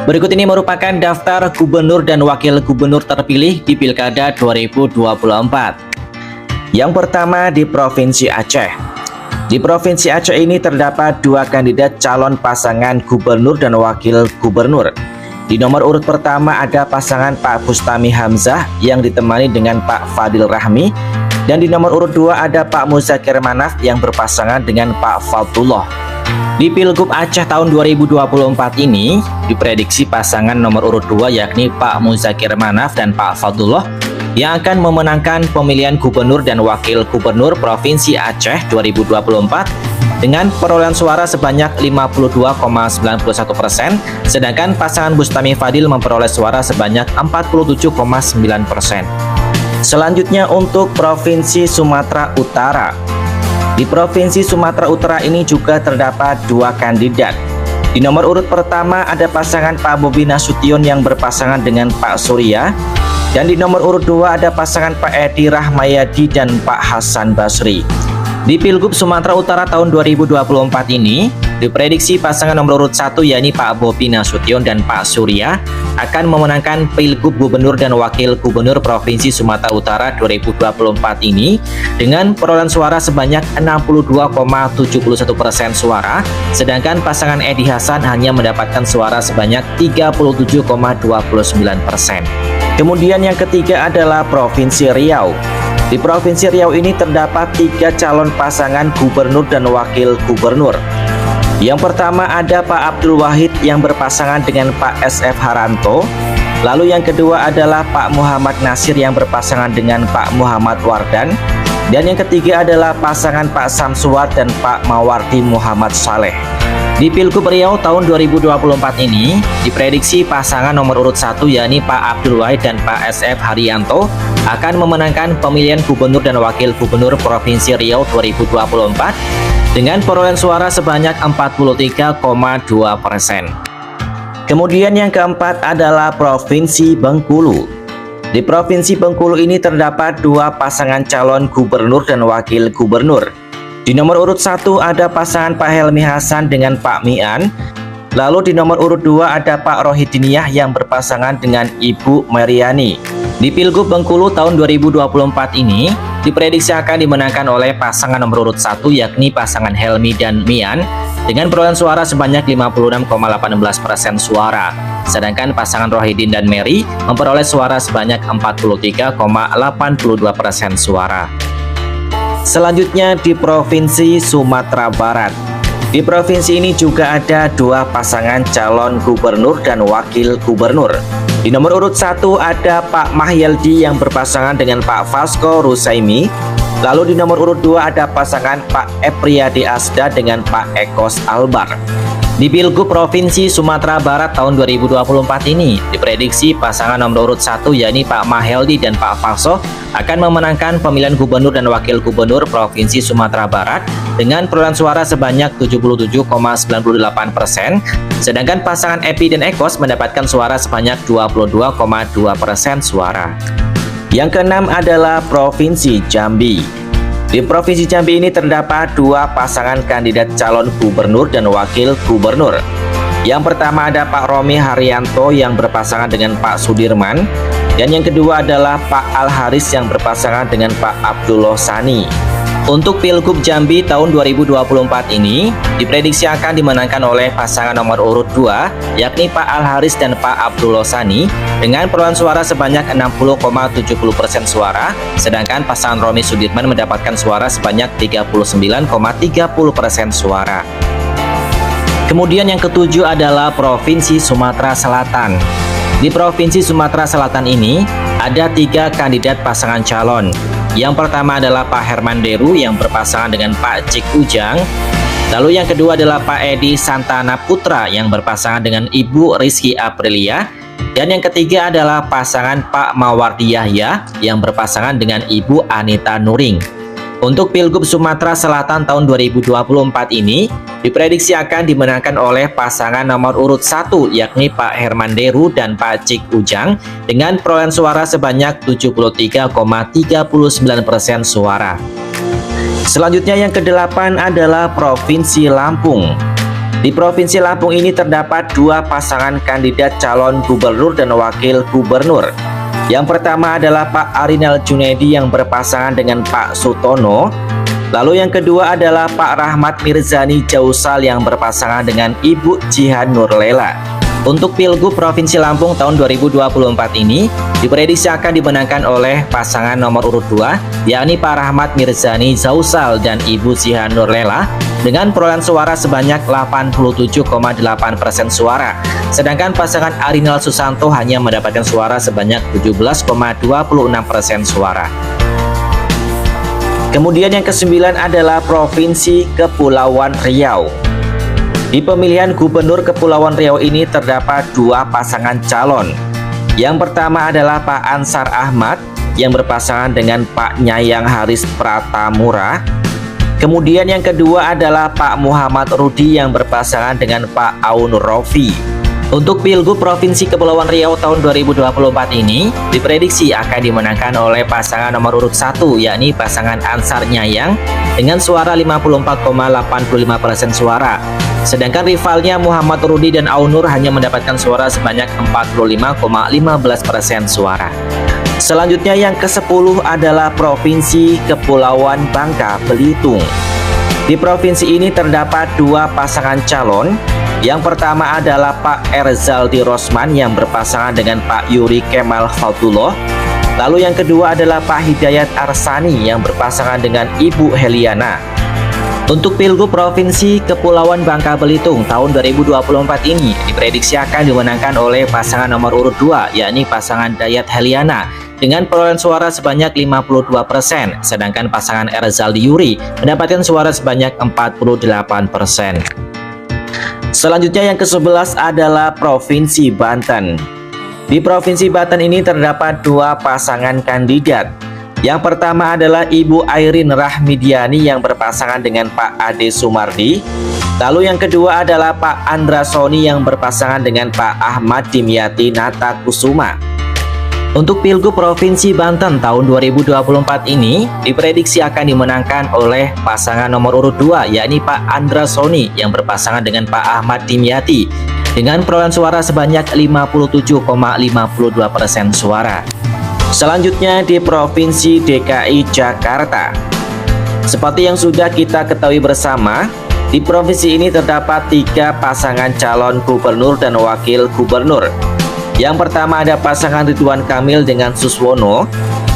Berikut ini merupakan daftar gubernur dan wakil gubernur terpilih di Pilkada 2024. Yang pertama di Provinsi Aceh. Di Provinsi Aceh ini terdapat dua kandidat calon pasangan gubernur dan wakil gubernur. Di nomor urut pertama ada pasangan Pak Bustami Hamzah yang ditemani dengan Pak Fadil Rahmi, dan di nomor urut 2 ada Pak Muzakir Manaf yang berpasangan dengan Pak Fathullah. Di Pilgub Aceh tahun 2024 ini diprediksi pasangan nomor urut 2 yakni Pak Muzakir Manaf dan Pak Fathullah yang akan memenangkan pemilihan gubernur dan wakil gubernur Provinsi Aceh 2024 dengan perolehan suara sebanyak 52,91%, sedangkan pasangan Bustami Fadil memperoleh suara sebanyak 47,9%. Selanjutnya untuk Provinsi Sumatera Utara. Di Provinsi Sumatera Utara ini juga terdapat dua kandidat. Di nomor urut pertama ada pasangan Pak Bobi Nasution yang berpasangan dengan Pak Surya, dan di nomor urut 2 ada pasangan Pak Edi Rahmayadi dan Pak Hasan Basri. Di Pilgub Sumatera Utara tahun 2024 ini diprediksi pasangan nomor urut 1 yakni Pak Bobi Nasution dan Pak Surya akan memenangkan Pilgub Gubernur dan Wakil Gubernur Provinsi Sumatera Utara 2024 ini dengan perolehan suara sebanyak 62,71% suara, sedangkan pasangan Edi Hasan hanya mendapatkan suara sebanyak 37,29%. Kemudian yang ketiga adalah Provinsi Riau. Di Provinsi Riau ini terdapat tiga calon pasangan gubernur dan wakil gubernur. Yang pertama ada Pak Abdul Wahid yang berpasangan dengan Pak SF Haranto. Lalu yang kedua adalah Pak Muhammad Nasir yang berpasangan dengan Pak Muhammad Wardan. Dan yang ketiga adalah pasangan Pak Samsuar dan Pak Mawardi Muhammad Saleh. Di Pilgub Riau tahun 2024 ini diprediksi pasangan nomor urut 1 yakni Pak Abdul Wahid dan Pak SF Haryanto akan memenangkan pemilihan gubernur dan wakil gubernur Provinsi Riau 2024 dengan perolehan suara sebanyak 43,2%. Kemudian yang keempat adalah Provinsi Bengkulu. Di Provinsi Bengkulu ini terdapat dua pasangan calon gubernur dan wakil gubernur. Di nomor urut 1 ada pasangan Pak Helmi Hasan dengan Pak Mian. Lalu di nomor urut 2 ada Pak Rohidiniah yang berpasangan dengan Ibu Mariani. Di Pilgub Bengkulu tahun 2024 ini diprediksi akan dimenangkan oleh pasangan nomor urut 1 yakni pasangan Helmi dan Mian dengan perolehan suara sebanyak 56,18% suara. Sedangkan pasangan Rohidin dan Mary memperoleh suara sebanyak 43,82% suara. Selanjutnya di Provinsi Sumatera Barat. Di provinsi ini juga ada dua pasangan calon gubernur dan wakil gubernur. Di nomor urut 1 ada Pak Mahyeldi yang berpasangan dengan Pak Vasco Rusaimi. Lalu di nomor urut 2 ada pasangan Pak Epriyadi Asda dengan Pak Ekos Albar. Di Pilgub Provinsi Sumatera Barat tahun 2024 ini diprediksi pasangan nomor urut 1 yakni Pak Mahyeldi dan Pak Vasco akan memenangkan pemilihan gubernur dan wakil gubernur Provinsi Sumatera Barat dengan perolehan suara sebanyak 77,98%, sedangkan pasangan Epi dan Ekos mendapatkan suara sebanyak 22,2% suara. Yang keenam adalah Provinsi Jambi. Di Provinsi Jambi ini terdapat dua pasangan kandidat calon gubernur dan wakil gubernur. Yang pertama ada Pak Romi Haryanto yang berpasangan dengan Pak Sudirman, dan yang kedua adalah Pak Al Haris yang berpasangan dengan Pak Abdullah Sani. Untuk Pilgub Jambi tahun 2024 ini diprediksi akan dimenangkan oleh pasangan nomor urut 2 yakni Pak Al Haris dan Pak Abdullah Sani dengan perolehan suara sebanyak 60,70% suara, sedangkan pasangan Romi Sudirman mendapatkan suara sebanyak 39,30% suara. Kemudian yang ketujuh adalah Provinsi Sumatera Selatan. Di Provinsi Sumatera Selatan ini ada tiga kandidat pasangan calon. Yang pertama adalah Pak Herman Deru yang berpasangan dengan Pak Cik Ujang. Lalu yang kedua adalah Pak Edi Santana Putra yang berpasangan dengan Ibu Rizky Aprilia. Dan yang ketiga adalah pasangan Pak Mawardi Yahya yang berpasangan dengan Ibu Anita Nuring. Untuk Pilgub Sumatera Selatan tahun 2024 ini diprediksi akan dimenangkan oleh pasangan nomor urut 1 yakni Pak Herman Deru dan Pak Cik Ujang dengan perolehan suara sebanyak 73,39% suara. Selanjutnya yang kedelapan adalah Provinsi Lampung. Di Provinsi Lampung ini terdapat dua pasangan kandidat calon gubernur dan wakil gubernur. Yang pertama adalah Pak Arinal Junaidi yang berpasangan dengan Pak Sutono. Lalu yang kedua adalah Pak Rahmat Mirzani Jausal yang berpasangan dengan Ibu Jihan Nurlela. Untuk Pilgub Provinsi Lampung tahun 2024 ini diprediksi akan dimenangkan oleh pasangan nomor urut 2, yakni Pak Rahmat Mirzani Jausal dan Ibu Jihan Nurlela dengan perolehan suara sebanyak 87,8% suara. Sedangkan pasangan Arinal Susanto hanya mendapatkan suara sebanyak 17,26% suara. Kemudian yang ke-9 adalah Provinsi Kepulauan Riau. Di pemilihan Gubernur Kepulauan Riau ini terdapat dua pasangan calon. Yang pertama adalah Pak Ansar Ahmad yang berpasangan dengan Pak Nyayang Haris Pratamura. Kemudian yang kedua adalah Pak Muhammad Rudi yang berpasangan dengan Pak Aun Rofi. Untuk Pilgub Provinsi Kepulauan Riau tahun 2024 ini diprediksi akan dimenangkan oleh pasangan nomor urut 1, yakni pasangan Ansar Nyayang dengan suara 54,85% suara. Sedangkan rivalnya Muhammad Rudi dan Aunur hanya mendapatkan suara sebanyak 45,15% suara. Selanjutnya yang ke-10 adalah Provinsi Kepulauan Bangka Belitung. Di provinsi ini terdapat dua pasangan calon. Yang pertama adalah Pak Erzaldi Rosman yang berpasangan dengan Pak Yuri Kemal Fathullah. Lalu yang kedua adalah Pak Hidayat Arsani yang berpasangan dengan Ibu Heliana. Untuk Pilgub Provinsi Kepulauan Bangka Belitung tahun 2024 ini diprediksi akan dimenangkan oleh pasangan nomor urut 2, yakni pasangan Dayat Heliana dengan perolehan suara sebanyak 52%, sedangkan pasangan Erzaldi Yuri mendapatkan suara sebanyak 48%. Selanjutnya yang ke-11 adalah Provinsi Banten. Di Provinsi Banten ini terdapat dua pasangan kandidat. Yang pertama adalah Ibu Airin Rahmidiani yang berpasangan dengan Pak Ade Sumardi. Lalu yang kedua adalah Pak Andra Soni yang berpasangan dengan Pak Ahmad Dimyati Natakusuma. Untuk Pilgub Provinsi Banten tahun 2024 ini diprediksi akan dimenangkan oleh pasangan nomor urut 2, yakni Pak Andra Soni yang berpasangan dengan Pak Ahmad Dimyati dengan perolehan suara sebanyak 57,52% suara. Selanjutnya di Provinsi DKI Jakarta. Seperti yang sudah kita ketahui bersama, di provinsi ini terdapat tiga pasangan calon gubernur dan wakil gubernur. Yang pertama ada pasangan Ridwan Kamil dengan Suswono.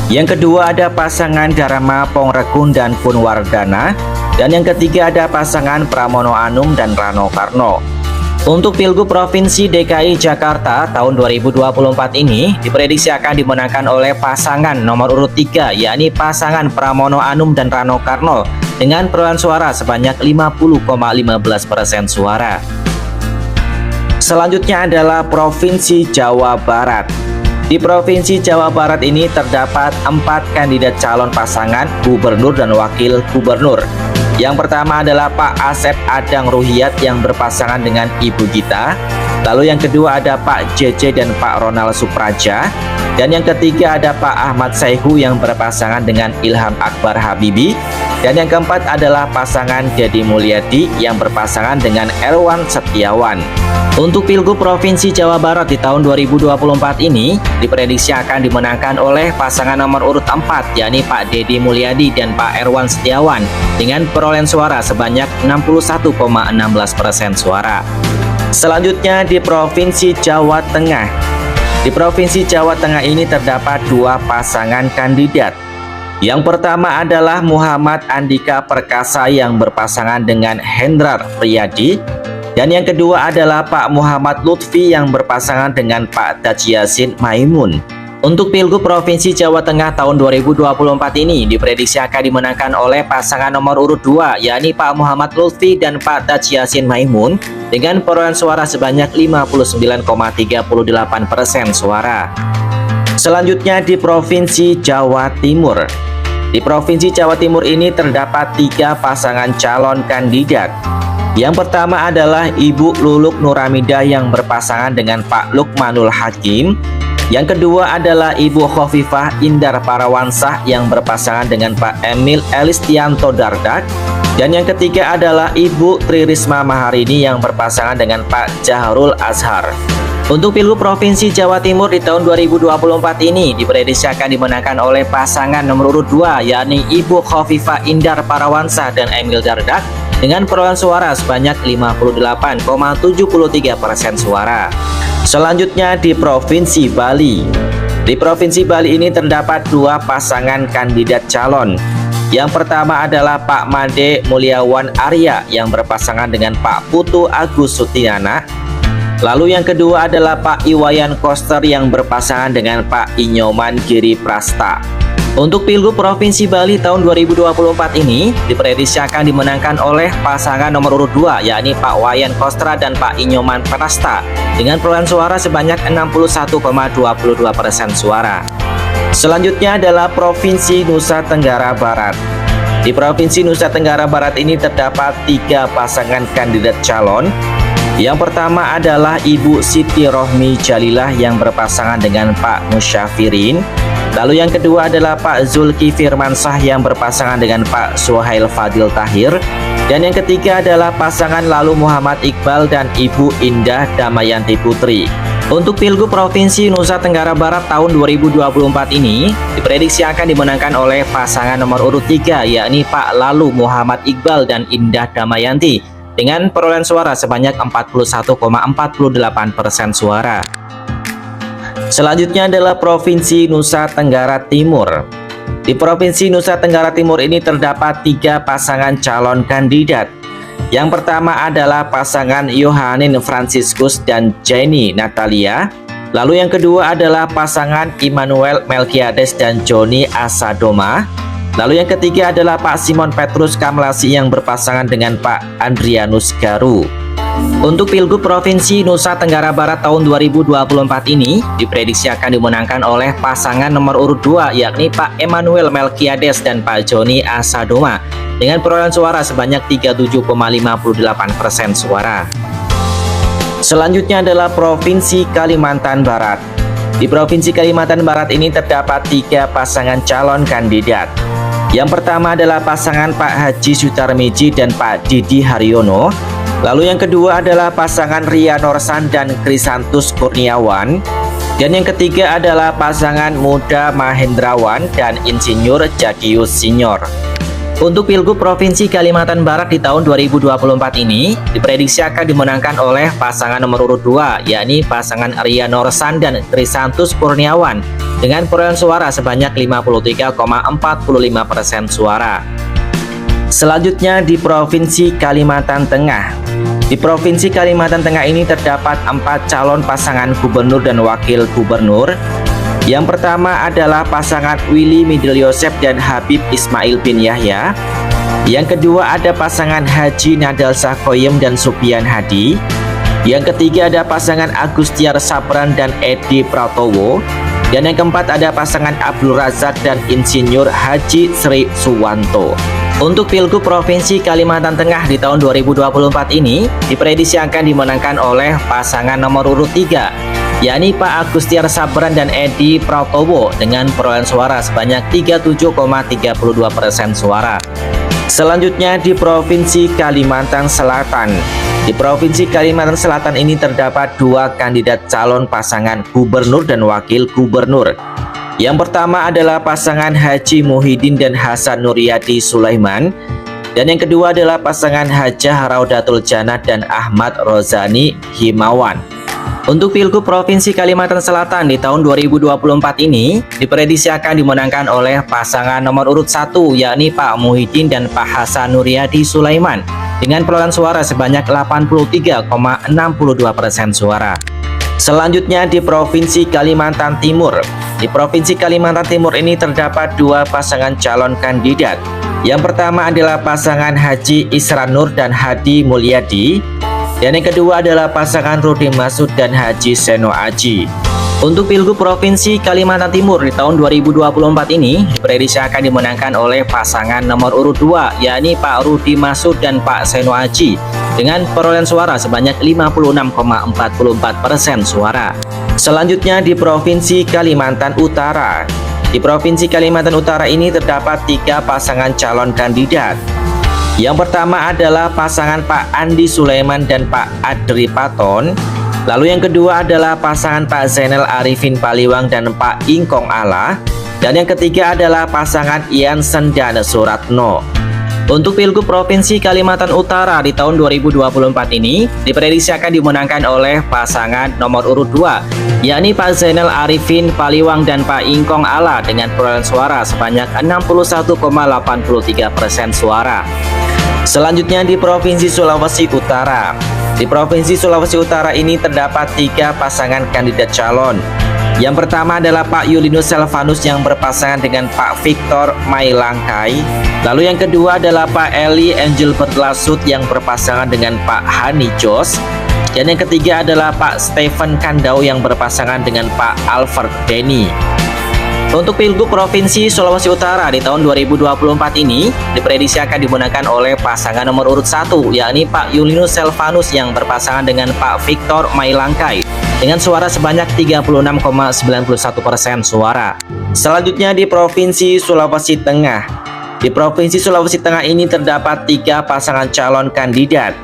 Yang kedua ada pasangan Dharma Pongrekun dan Punwardana. Dan yang ketiga ada pasangan Pramono Anung dan Rano Karno. Untuk Pilgub Provinsi DKI Jakarta tahun 2024 ini diprediksi akan dimenangkan oleh pasangan nomor urut 3, yakni pasangan Pramono Anung dan Rano Karno dengan perolehan suara sebanyak 50,15% suara. Selanjutnya adalah Provinsi Jawa Barat. Di Provinsi Jawa Barat ini terdapat 4 kandidat calon pasangan gubernur dan wakil gubernur. Yang pertama adalah Pak Asep Adang Ruhiyat yang berpasangan dengan Ibu Gita. Lalu yang kedua ada Pak JJ dan Pak Ronald Supraja. Dan yang ketiga ada Pak Ahmad Saihu yang berpasangan dengan Ilham Akbar Habibi. Dan yang keempat adalah pasangan Deddy Mulyadi yang berpasangan dengan Erwan Setiawan. Untuk Pilgub Provinsi Jawa Barat di tahun 2024 ini diprediksi akan dimenangkan oleh pasangan nomor urut 4, yakni Pak Deddy Mulyadi dan Pak Erwan Setiawan dengan perolehan suara sebanyak 61,16% suara. Selanjutnya di Provinsi Jawa Tengah. Di Provinsi Jawa Tengah ini terdapat dua pasangan kandidat. Yang pertama adalah Muhammad Andika Perkasa yang berpasangan dengan Hendrar Priyadi. Dan yang kedua adalah Pak Muhammad Lutfi yang berpasangan dengan Pak Taji Yasin Maimun. Untuk Pilgub Provinsi Jawa Tengah tahun 2024 ini diprediksi akan dimenangkan oleh pasangan nomor urut 2, yakni Pak Muhammad Lutfi dan Pak Taji Yasin Maimun dengan perolehan suara sebanyak 59,38% suara. Selanjutnya di Provinsi Jawa Timur. Di Provinsi Jawa Timur ini terdapat 3 pasangan calon kandidat. Yang pertama adalah Ibu Luluk Nuramidah yang berpasangan dengan Pak Lukmanul Hakim. Yang kedua adalah Ibu Khofifah Indar Parawansa yang berpasangan dengan Pak Emil Elistianto Dardak. Dan yang ketiga adalah Ibu Tri Risma Maharini yang berpasangan dengan Pak Jahrul Azhar. Untuk Pilgub Provinsi Jawa Timur di tahun 2024 ini diprediksi akan dimenangkan oleh pasangan nomor urut 2, yakni Ibu Khofifah Indar Parawansa dan Emil Dardak dengan perolehan suara sebanyak 58,73% suara. Selanjutnya di Provinsi Bali. Di Provinsi Bali ini terdapat dua pasangan kandidat calon. Yang pertama adalah Pak Made Mulyawan Arya yang berpasangan dengan Pak Putu Agus Sutinana. Lalu yang kedua adalah Pak Iwayan Koster yang berpasangan dengan Pak Inyoman Giri Prasta. Untuk Pilgub Provinsi Bali tahun 2024 ini diprediksi akan dimenangkan oleh pasangan nomor urut 2, yakni Pak Wayan Kostra dan Pak Inyoman Prasta dengan perolehan suara sebanyak 61,22% suara. Selanjutnya adalah Provinsi Nusa Tenggara Barat. Di Provinsi Nusa Tenggara Barat ini terdapat tiga pasangan kandidat calon. Yang pertama adalah Ibu Siti Rohmi Jalilah yang berpasangan dengan Pak Musyafirin. Lalu yang kedua adalah Pak Zulki Firmansyah yang berpasangan dengan Pak Suhail Fadil Tahir. Dan yang ketiga adalah pasangan Lalu Muhammad Iqbal dan Ibu Indah Damayanti Putri. Untuk Pilgub Provinsi Nusa Tenggara Barat tahun 2024 ini diprediksi akan dimenangkan oleh pasangan nomor urut 3, yakni Pak Lalu Muhammad Iqbal dan Indah Damayanti dengan perolehan suara sebanyak 41,48% suara. Selanjutnya adalah Provinsi Nusa Tenggara Timur. Di Provinsi Nusa Tenggara Timur ini terdapat tiga pasangan calon kandidat. Yang pertama adalah pasangan Yohanin Franciscus dan Jenny Natalia. Lalu yang kedua adalah pasangan Immanuel Melkiades dan Joni Asadoma. Lalu yang ketiga adalah Pak Simon Petrus Kamlasi yang berpasangan dengan Pak Andrianus Garu. Untuk Pilgub Provinsi Nusa Tenggara Barat tahun 2024 ini diprediksi akan dimenangkan oleh pasangan nomor urut 2, yakni Pak Emmanuel Melkiades dan Pak Joni Asadoma dengan perolehan suara sebanyak 37,58% suara. Selanjutnya adalah Provinsi Kalimantan Barat. Di Provinsi Kalimantan Barat ini terdapat tiga pasangan calon kandidat. Yang pertama adalah pasangan Pak Haji Sutarmiji dan Pak Didi Haryono. Lalu yang kedua adalah pasangan Ria Norsan dan Krisantus Kurniawan. Dan yang ketiga adalah pasangan Muda Mahendrawan dan Insinyur Jakius Senior. Untuk Pilgub Provinsi Kalimantan Barat di tahun 2024 ini diprediksi akan dimenangkan oleh pasangan nomor urut 2, yakni pasangan Ria Norsan dan Krisantus Kurniawan dengan perolehan suara sebanyak 53,45% suara. Selanjutnya di Provinsi Kalimantan Tengah. Di Provinsi Kalimantan Tengah ini terdapat 4 calon pasangan gubernur dan wakil gubernur. Yang pertama adalah pasangan Willy Midil Yosef dan Habib Ismail bin Yahya. Yang kedua ada pasangan Haji Nadal Sakoyem dan Supian Hadi. Yang ketiga ada pasangan Agustiar Sabran dan Edi Pratowo. Dan yang keempat ada pasangan Abdul Razak dan Insinyur Haji Sri Suwanto. Untuk Pilgub Provinsi Kalimantan Tengah di tahun 2024 ini diprediksi akan dimenangkan oleh pasangan nomor urut 3, yakni Pak Agustiar Sabran dan Edi Pratowo dengan perolehan suara sebanyak 37,32% suara. Selanjutnya di Provinsi Kalimantan Selatan. Di Provinsi Kalimantan Selatan ini terdapat dua kandidat calon pasangan gubernur dan wakil gubernur. Yang pertama adalah pasangan Haji Muhyiddin dan Hasan Nuryadi Sulaiman. Dan yang kedua adalah pasangan Hajah Raudatul Jannah dan Ahmad Rozani Himawan. Untuk Pilgub Provinsi Kalimantan Selatan di tahun 2024 ini diprediksi akan dimenangkan oleh pasangan nomor urut 1, yakni Pak Muhyiddin dan Pak Hasan Nuryadi Sulaiman dengan perolehan suara sebanyak 83,62% suara. Selanjutnya di Provinsi Kalimantan Timur. Di Provinsi Kalimantan Timur ini terdapat dua pasangan calon kandidat. Yang pertama adalah pasangan Haji Isran Nur dan Hadi Mulyadi. Dan yang kedua adalah pasangan Rudi Masud dan Haji Seno Aji. Untuk Pilgub Provinsi Kalimantan Timur di tahun 2024 ini diprediksi akan dimenangkan oleh pasangan nomor urut 2, yakni Pak Rudi Masud dan Pak Seno Aji dengan perolehan suara sebanyak 56,44% suara. Selanjutnya di Provinsi Kalimantan Utara. Di Provinsi Kalimantan Utara ini terdapat 3 pasangan calon kandidat. Yang pertama adalah pasangan Pak Andi Sulaiman dan Pak Adri Paton. Lalu yang kedua adalah pasangan Pak Zainal Arifin Paliwang dan Pak Ingkong Allah. Dan yang ketiga adalah pasangan Iansen dan Suratno. Untuk Pilgub Provinsi Kalimantan Utara di tahun 2024 ini diprediksi akan dimenangkan oleh pasangan nomor urut 2, yakni Pak Zainal Arifin Paliwang dan Pak Ingkong Allah dengan perolehan suara sebanyak 61,83% suara. Selanjutnya di Provinsi Sulawesi Utara. Di Provinsi Sulawesi Utara ini terdapat 3 pasangan kandidat calon. Yang pertama adalah Pak Yulinus Selvanus yang berpasangan dengan Pak Victor Mailangkai. Lalu yang kedua adalah Pak Eli Engelbert Lasut yang berpasangan dengan Pak Hani Jos. Dan yang ketiga adalah Pak Stephen Kandau yang berpasangan dengan Pak Albert Denny. Untuk Pilgub Provinsi Sulawesi Utara di tahun 2024 ini diprediksi akan dimenangkan oleh pasangan nomor urut 1, yakni Pak Yulinus Selvanus yang berpasangan dengan Pak Victor Mailangkai dengan suara sebanyak 36,91% suara. Selanjutnya di Provinsi Sulawesi Tengah. Di Provinsi Sulawesi Tengah ini terdapat 3 pasangan calon kandidat.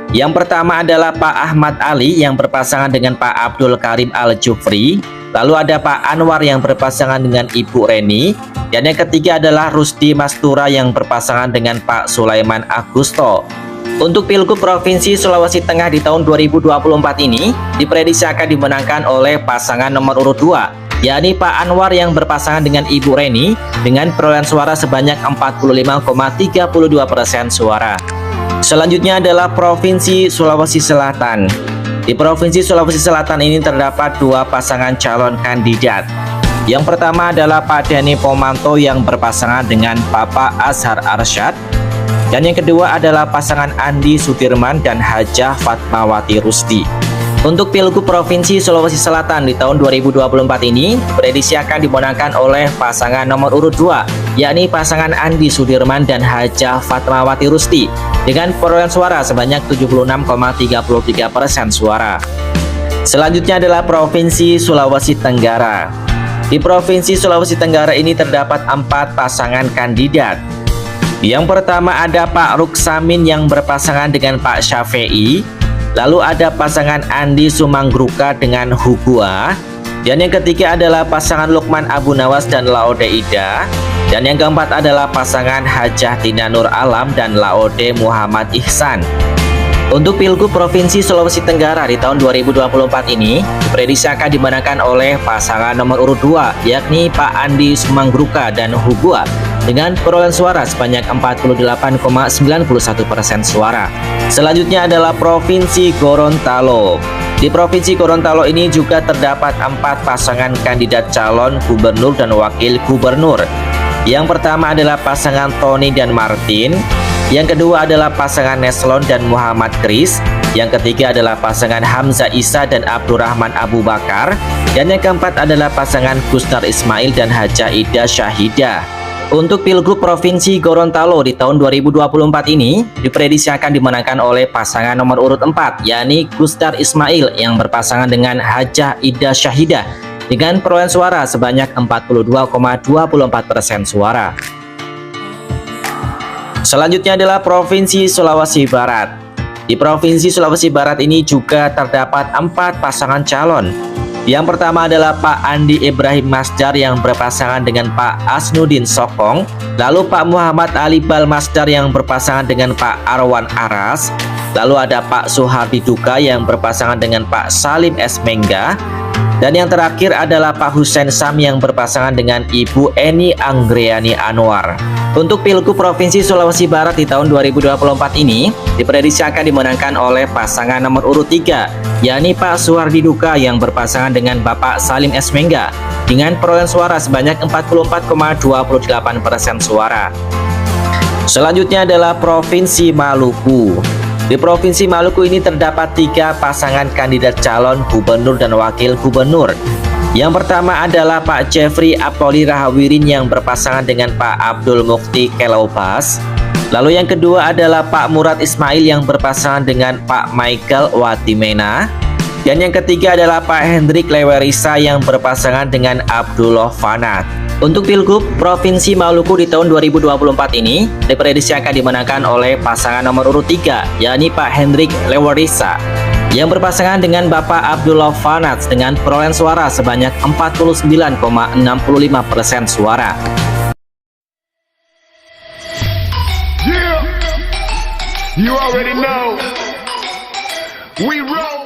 Yang pertama adalah Pak Ahmad Ali yang berpasangan dengan Pak Abdul Karim Al-Jufri. Lalu ada Pak Anwar yang berpasangan dengan Ibu Reni. Dan yang ketiga adalah Rusdi Mastura yang berpasangan dengan Pak Sulaiman Agusto. Untuk Pilgub Provinsi Sulawesi Tengah di tahun 2024 ini diprediksi akan dimenangkan oleh pasangan nomor urut 2, yakni Pak Anwar yang berpasangan dengan Ibu Reni dengan perolehan suara sebanyak 45,32% suara. Selanjutnya adalah Provinsi Sulawesi Selatan. Di Provinsi Sulawesi Selatan ini terdapat 2 pasangan calon kandidat. Yang pertama adalah Pak Dhani Pomanto yang berpasangan dengan Bapak Azhar Arsyad. Dan yang kedua adalah pasangan Andi Sudirman dan Hajah Fatmawati Rusdi. Untuk Pilgub Provinsi Sulawesi Selatan di tahun 2024 ini prediksi akan dimenangkan oleh pasangan nomor urut 2, yakni pasangan Andi Sudirman dan Hajah Fatmawati Rusdi dengan perolehan suara sebanyak 76,33% suara. Selanjutnya adalah Provinsi Sulawesi Tenggara. Di Provinsi Sulawesi Tenggara ini terdapat 4 pasangan kandidat. Yang pertama ada Pak Ruksamin yang berpasangan dengan Pak Syafei. Lalu ada pasangan Andi Sumanggruka dengan Hugua. Dan yang ketiga adalah pasangan Lukman Abu Nawas dan Laode Ida. Dan yang keempat adalah pasangan Hajah Tina Nur Alam dan Laode Muhammad Ihsan. Untuk Pilgub Provinsi Sulawesi Tenggara di tahun 2024 ini diprediksi akan dimenangkan oleh pasangan nomor urut 2, yakni Pak Andi Sumanggruka dan Hugua dengan perolehan suara sebanyak 48,91% suara. Selanjutnya adalah Provinsi Gorontalo. Di Provinsi Gorontalo ini juga terdapat 4 pasangan kandidat calon gubernur dan wakil gubernur. Yang pertama adalah pasangan Tony dan Martin. Yang kedua adalah pasangan Neslon dan Muhammad Kris. Yang ketiga adalah pasangan Hamzah Isa dan Abdurrahman Abu Bakar. Dan yang keempat adalah pasangan Gusnar Ismail dan Hajah Ida Syahidah. Untuk Pilgub Provinsi Gorontalo di tahun 2024 ini diprediksi akan dimenangkan oleh pasangan nomor urut 4, yakni Gusnar Ismail yang berpasangan dengan Hajah Ida Syahidah dengan perolehan suara sebanyak 42,24% suara. Selanjutnya adalah Provinsi Sulawesi Barat. Di Provinsi Sulawesi Barat ini juga terdapat 4 pasangan calon. Yang pertama adalah Pak Andi Ibrahim Masdar yang berpasangan dengan Pak Asnudin Sokong. Lalu Pak Muhammad Ali Balmasdar yang berpasangan dengan Pak Arwan Aras. Lalu ada Pak Suhardi Duka yang berpasangan dengan Pak Salim S. Mengga. Dan yang terakhir adalah Pak Hussein Sam yang berpasangan dengan Ibu Eni Anggriani Anwar. Untuk Pilgub Provinsi Sulawesi Barat di tahun 2024 ini diprediksi akan dimenangkan oleh pasangan nomor urut 3, yakni Pak Suhardi Duka yang berpasangan dengan Bapak Salim S. Mengga dengan perolehan suara sebanyak 44,28% suara. Selanjutnya adalah Provinsi Maluku. Di Provinsi Maluku ini terdapat 3 pasangan kandidat calon gubernur dan wakil gubernur. Yang pertama adalah Pak Jeffrey Aptoli Rahawirin yang berpasangan dengan Pak Abdul Mukti Kelaubas. Lalu yang kedua adalah Pak Murad Ismail yang berpasangan dengan Pak Michael Watimena. Dan yang ketiga adalah Pak Hendrik Lewerisa yang berpasangan dengan Abdullah Fanat. Untuk Pilgub Provinsi Maluku di tahun 2024 ini diprediksi akan dimenangkan oleh pasangan nomor urut 3, yakni Pak Hendrik Lewerisa yang berpasangan dengan Bapak Abdullah Fanat dengan perolehan suara sebanyak 49,65% suara. Yeah, you already know. We roll.